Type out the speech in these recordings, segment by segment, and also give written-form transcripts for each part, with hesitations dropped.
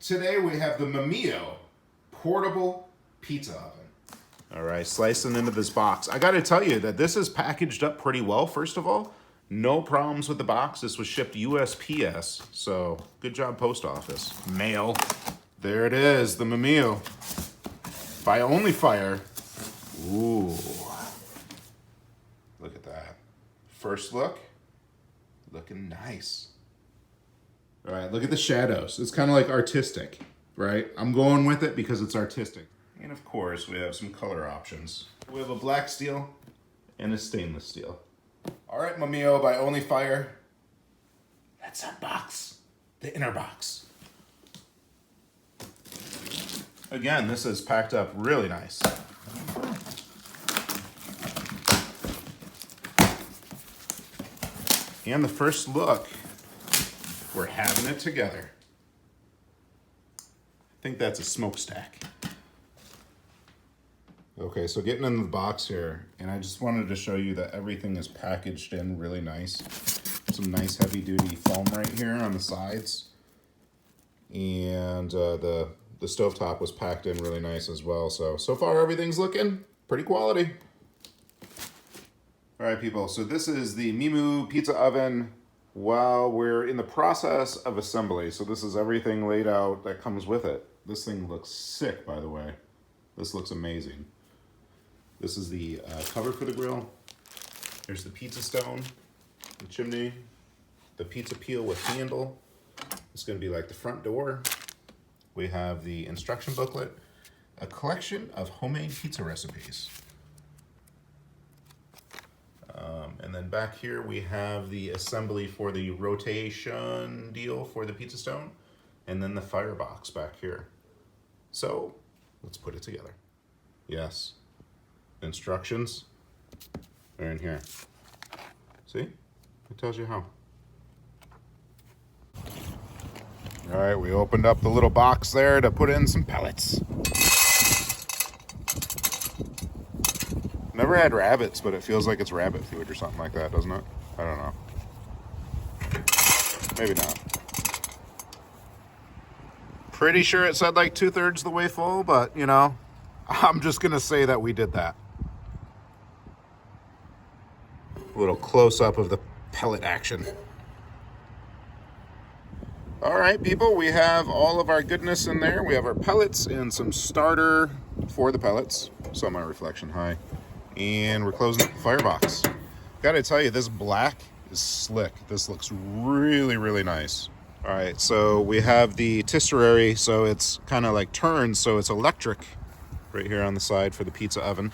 Today we have the Mimiuo portable pizza oven. All right, slicing into this box. I gotta tell you that this is packaged up pretty well, first of all. No problems with the box. This was shipped USPS, so good job, post office. Mail. There it is, the Mimiuo. By Only Fire. Ooh. Look at that. First look, looking nice. All right, look at the shadows. It's kind of like artistic, right? I'm going with it because it's artistic. And of course, we have some color options. We have a black steel and a stainless steel. All right, Mimiuo by Only Fire. Let's unbox the inner box. Again, this is packed up really nice. And the first look, we're having it together. I think that's a smokestack. Okay, so getting in the box here, and I just wanted to show you that everything is packaged in really nice. Some nice heavy-duty foam right here on the sides. And the stovetop was packed in really nice as well. So far everything's looking pretty quality. All right, people, so this is the Mimiuo pizza oven while we're in the process of assembly. So this is everything laid out that comes with it. This thing looks sick, by the way. This looks amazing. This is the cover for the grill. There's the pizza stone, the chimney, the pizza peel with handle. It's gonna be like the front door. We have the instruction booklet, a collection of homemade pizza recipes. And then back here we have the assembly for the rotation deal for the pizza stone, and then the firebox back here. So let's put it together. Yes, instructions are in here. See, it tells you how. All right, we opened up the little box there to put in some pellets. Never had rabbits, but it feels like it's rabbit food or something like that, doesn't it? I don't know. Maybe not. Pretty sure it said like 2/3 the way full, but you know, I'm just gonna say that we did that. A little close-up of the pellet action. All right, people, we have all of our goodness in there. We have our pellets and some starter for the pellets. Saw my reflection, hi. And we're closing up the firebox. Gotta tell you, this black is slick. This looks really, really nice. All right, so we have the tisserie, so it's kind of like turns, so it's electric right here on the side for the pizza oven.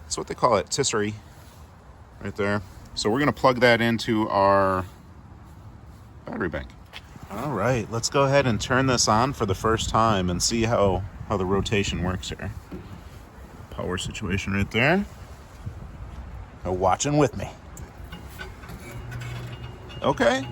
That's what they call it, tisserie, right there. So we're gonna plug that into our battery bank. All right, let's go ahead and turn this on for the first time and see how the rotation works here. Power situation right there. Now watching with me. Okay.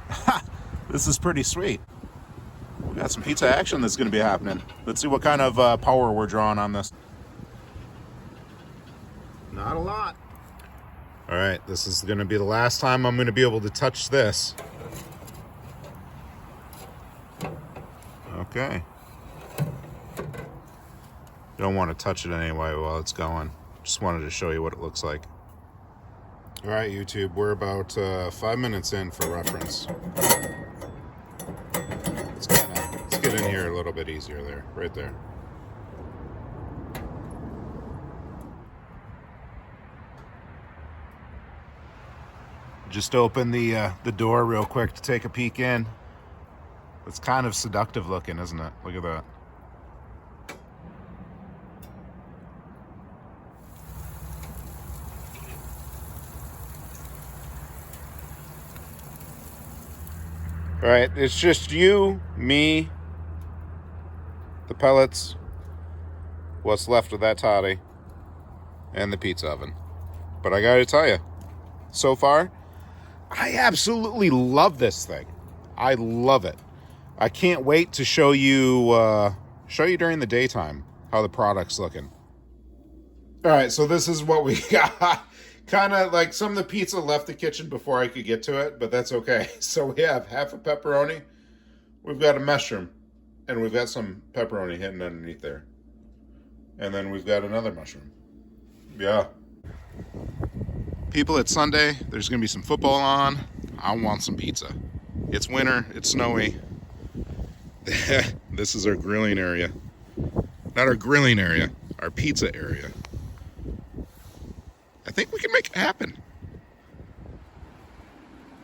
Ha! This is pretty sweet. We got some pizza action that's gonna be happening. Let's see what kind of power we're drawing on this. Not a lot. All right, this is gonna be the last time I'm gonna be able to touch this. Okay. Don't want to touch it anyway while it's going. Just wanted to show you what it looks like. All right, YouTube, we're about 5 minutes in for reference. Let's get in here a little bit easier there, right there. Just open the door real quick to take a peek in. It's kind of seductive looking, isn't it? Look at that. All right, it's just you, me, the pellets, what's left of that toddy, and the pizza oven. But I gotta tell you, so far, I absolutely love this thing. I love it. I can't wait to show you during the daytime how the product's looking. All right, so this is what we got. Kind of like some of the pizza left the kitchen before I could get to it, but that's okay. So we have half a pepperoni, we've got a mushroom, and we've got some pepperoni hidden underneath there. And then we've got another mushroom. Yeah. People, it's Sunday. There's going to be some football on. I want some pizza. It's winter. It's snowy. This is our grilling area. Not our grilling area, our pizza area. I think we can make it happen.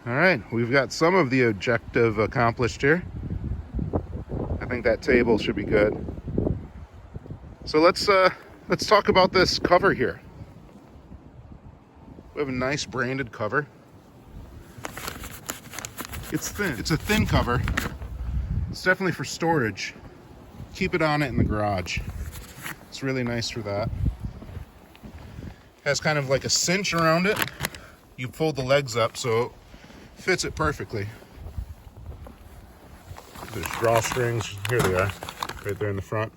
All right, we've got some of the objective accomplished here. I think that table should be good. So let's talk about this cover here. We have a nice branded cover. It's thin. It's a thin cover. It's definitely for storage. Keep it on it in the garage. It's really nice for that. Has kind of like a cinch around it. You fold the legs up so it fits it perfectly. There's drawstrings. Here they are, right there in the front.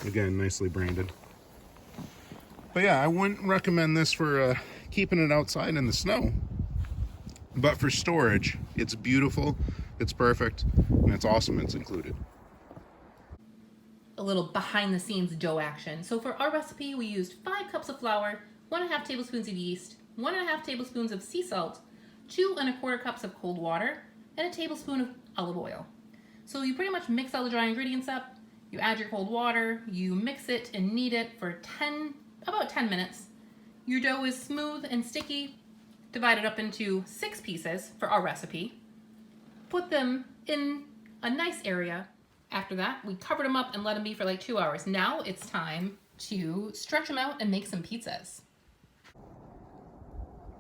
Again, nicely branded. But yeah, I wouldn't recommend this for keeping it outside in the snow. But for storage, it's beautiful, it's perfect, and it's awesome it's included. A little behind the scenes dough action. So for our recipe, we used 5 cups of flour, 1.5 tablespoons of yeast, 1.5 tablespoons of sea salt, 2.25 cups of cold water, and a tablespoon of olive oil. So you pretty much mix all the dry ingredients up, you add your cold water, you mix it and knead it for about 10 minutes. Your dough is smooth and sticky. Divide it up into 6 pieces for our recipe. Put them in a nice area. After that, we covered them up and let them be for like 2 hours. Now it's time to stretch them out and make some pizzas.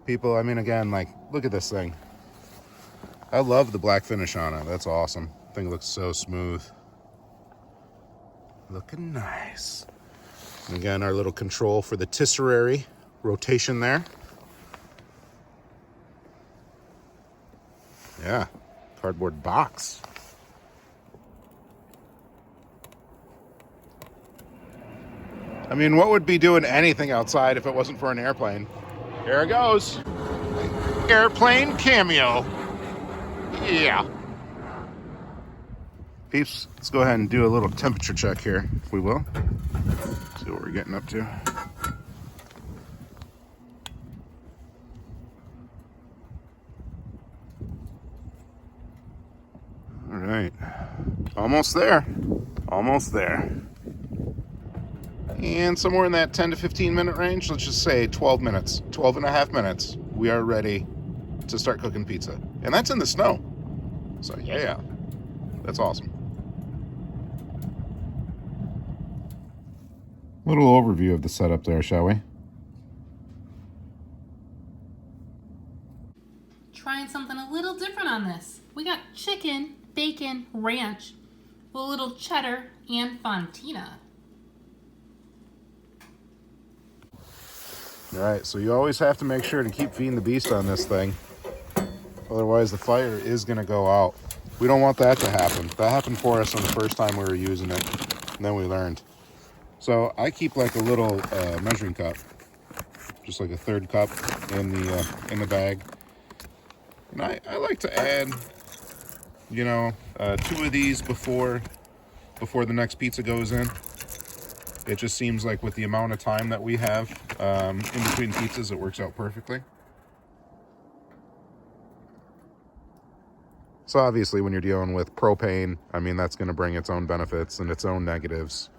People, I mean, again, like, look at this thing. I love the black finish on it. That's awesome. Thing looks so smooth. Looking nice. And again, our little control for the tisserie rotation there. Yeah, cardboard box. I mean, what would be doing anything outside if it wasn't for an airplane? Here it goes. Airplane cameo. Yeah. Peeps, let's go ahead and do a little temperature check here, if we will. See what we're getting up to. All right, almost there, almost there. And somewhere in that 10 to 15 minute range, let's just say 12 minutes, 12 and a half minutes, we are ready to start cooking pizza. And that's in the snow. So yeah, that's awesome. Little overview of the setup there, shall we? Trying something a little different on this. We got chicken, bacon, ranch, with a little cheddar, and fontina. All right, so you always have to make sure to keep feeding the beast on this thing. Otherwise, the fire is going to go out. We don't want that to happen. That happened for us on the first time we were using it, and then we learned. So I keep like a little measuring cup, just like a 1/3 cup in the bag. And I like to add, 2 of these before the next pizza goes in. It just seems like with the amount of time that we have in between pizzas, it works out perfectly. So obviously when you're dealing with propane, I mean, that's going to bring its own benefits and its own negatives.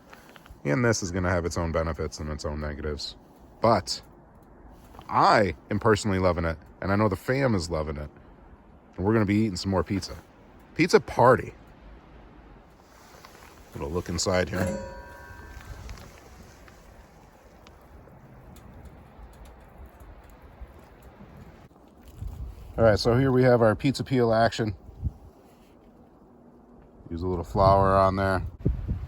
And this is going to have its own benefits and its own negatives. But I am personally loving it, and I know the fam is loving it. And we're going to be eating some more pizza. Pizza party. Little look inside here. All right, so here we have our pizza peel action. Use a little flour on there.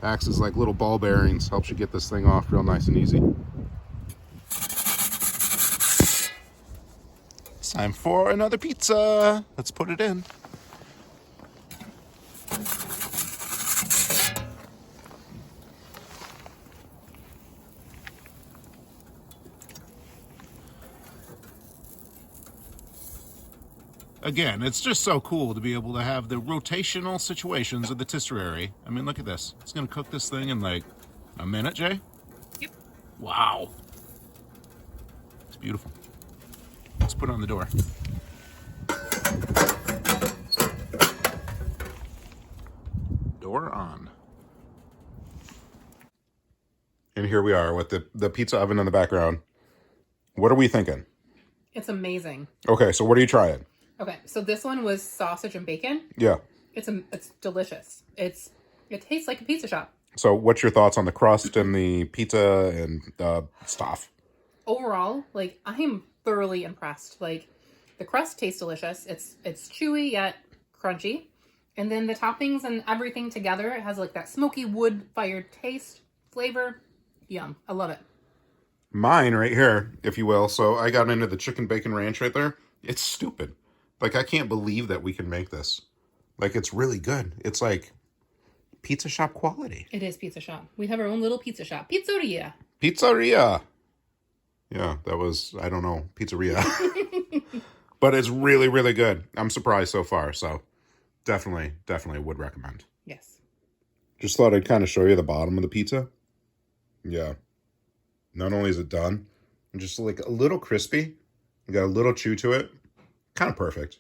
Acts as like little ball bearings. Helps you get this thing off real nice and easy. It's time for another pizza. Let's put it in. again, it's just so cool to be able to have the rotational situations of the tisserie. I mean, look at this. It's going to cook this thing in like a minute, Jay? Yep. Wow. It's beautiful. Let's put it on the door. Door on. And here we are with the pizza oven in the background. What are we thinking? It's amazing. Okay, so what are you trying? Okay, so this one was sausage and bacon. Yeah. It's delicious. It tastes like a pizza shop. So what's your thoughts on the crust and the pizza and stuff? Overall, like, I am thoroughly impressed. Like, the crust tastes delicious. It's chewy yet crunchy. And then the toppings and everything together, it has like that smoky wood-fired taste, flavor. Yum. I love it. Mine right here, if you will. So I got into the chicken bacon ranch right there. It's stupid. Like, I can't believe that we can make this. Like, it's really good. It's like pizza shop quality. It is pizza shop. We have our own little pizza shop. Pizzeria. Pizzeria. Yeah, that was, I don't know, pizzeria. But it's really, really good. I'm surprised so far. So definitely would recommend. Yes. Just thought I'd kind of show you the bottom of the pizza. Yeah. Not only is it done, just like a little crispy. You got a little chew to it. Kind of perfect.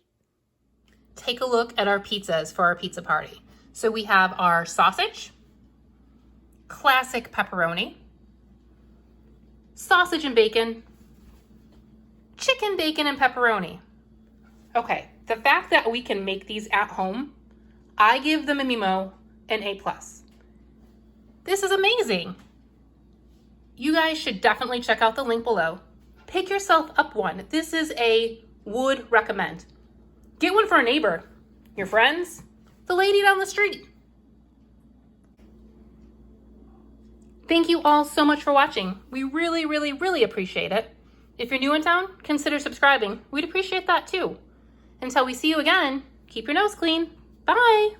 Take a look at our pizzas for our pizza party. So we have our sausage, classic pepperoni, sausage and bacon, chicken bacon and pepperoni. Okay, the fact that we can make these at home, I give the Mimiuo an A+. This is amazing. You guys should definitely check out the link below. Pick yourself up one. This is a would recommend. Get one for a neighbor, your friends, the lady down the street. Thank you all so much for watching. We really, really, really appreciate it. If you're new in town, consider subscribing. We'd appreciate that too. Until we see you again, keep your nose clean. Bye.